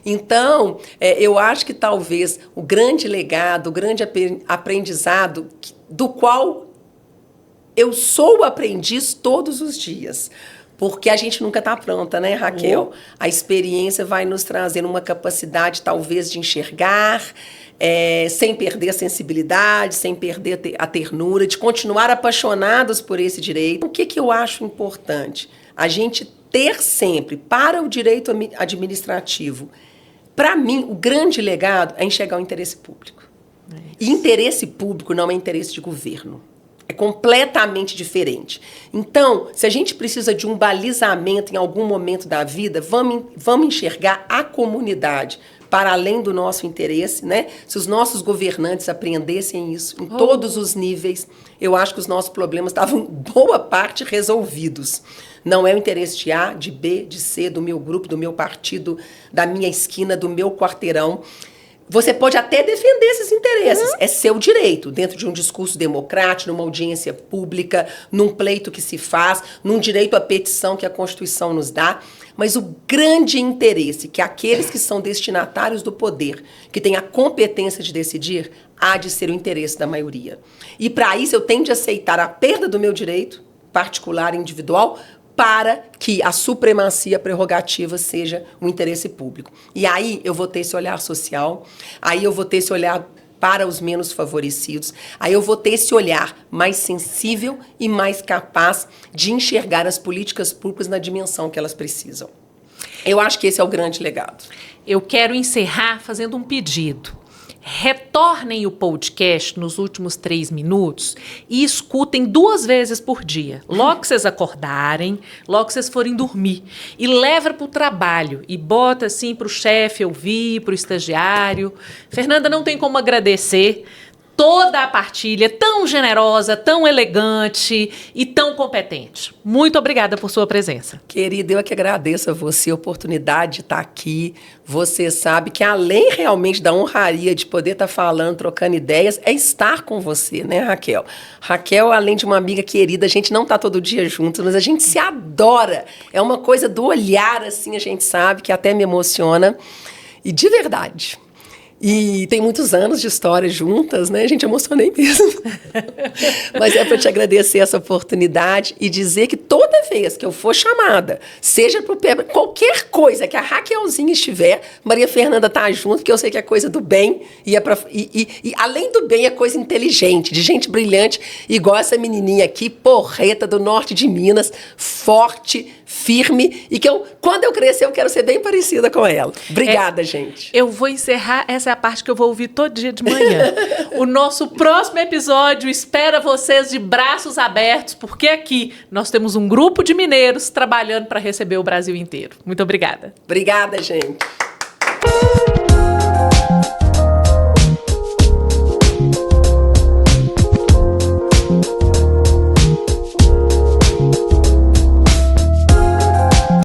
Então, eu acho que talvez o grande legado, o grande aprendizado, do qual eu sou aprendiz todos os dias, Porque a gente nunca está pronta, né, Raquel? A experiência vai nos trazendo uma capacidade, talvez, de enxergar, sem perder a sensibilidade, sem perder a ternura, de continuar apaixonados por esse direito. O que eu acho importante? A gente ter sempre, para o direito administrativo, para mim, o grande legado é enxergar o interesse público. E interesse público não é interesse de governo. É completamente diferente. Então, se a gente precisa de um balizamento em algum momento da vida, vamos enxergar a comunidade para além do nosso interesse, né? Se os nossos governantes aprendessem isso em todos os níveis, eu acho que os nossos problemas estavam, boa parte, resolvidos. Não é o interesse de A, de B, de C, do meu grupo, do meu partido, da minha esquina, do meu quarteirão. Você pode até defender esses interesses, é seu direito, dentro de um discurso democrático, numa audiência pública, num pleito que se faz, num direito à petição que a Constituição nos dá, mas o grande interesse que aqueles que são destinatários do poder, que têm a competência de decidir, há de ser o interesse da maioria. E para isso eu tenho de aceitar a perda do meu direito particular e individual, para que a supremacia prerrogativa seja o interesse público. E aí eu vou ter esse olhar social, aí eu vou ter esse olhar para os menos favorecidos, aí eu vou ter esse olhar mais sensível e mais capaz de enxergar as políticas públicas na dimensão que elas precisam. Eu acho que esse é o grande legado. Eu quero encerrar fazendo um pedido. Retornem o podcast nos últimos 3 minutos e escutem 2 vezes por dia. Logo que vocês acordarem, logo que vocês forem dormir. E leva para o trabalho e bota assim para o chefe ouvir, para o estagiário. Fernanda, não tem como agradecer toda a partilha tão generosa, tão elegante e tão competente. Muito obrigada por sua presença. Querida, eu que agradeço a você a oportunidade de estar aqui. Você sabe que além realmente da honraria de poder estar falando, trocando ideias, é estar com você, né, Raquel? Raquel, além de uma amiga querida, a gente não está todo dia juntos, mas a gente se adora. É uma coisa do olhar, assim, a gente sabe, que até me emociona. E de verdade... E tem muitos anos de história juntas, né? Gente, emocionei mesmo. Mas é para te agradecer essa oportunidade e dizer que toda vez que eu for chamada, seja para qualquer coisa que a Raquelzinha estiver, Maria Fernanda tá junto, porque eu sei que é coisa do bem e além do bem é coisa inteligente, de gente brilhante, igual essa menininha aqui, porreta do norte de Minas, forte, firme, e que quando eu crescer eu quero ser bem parecida com ela. Obrigada, gente. Eu vou encerrar, essa é a parte que eu vou ouvir todo dia de manhã. O nosso próximo episódio espera vocês de braços abertos, porque aqui nós temos um grupo de mineiros trabalhando para receber o Brasil inteiro. Muito obrigada. Obrigada, gente.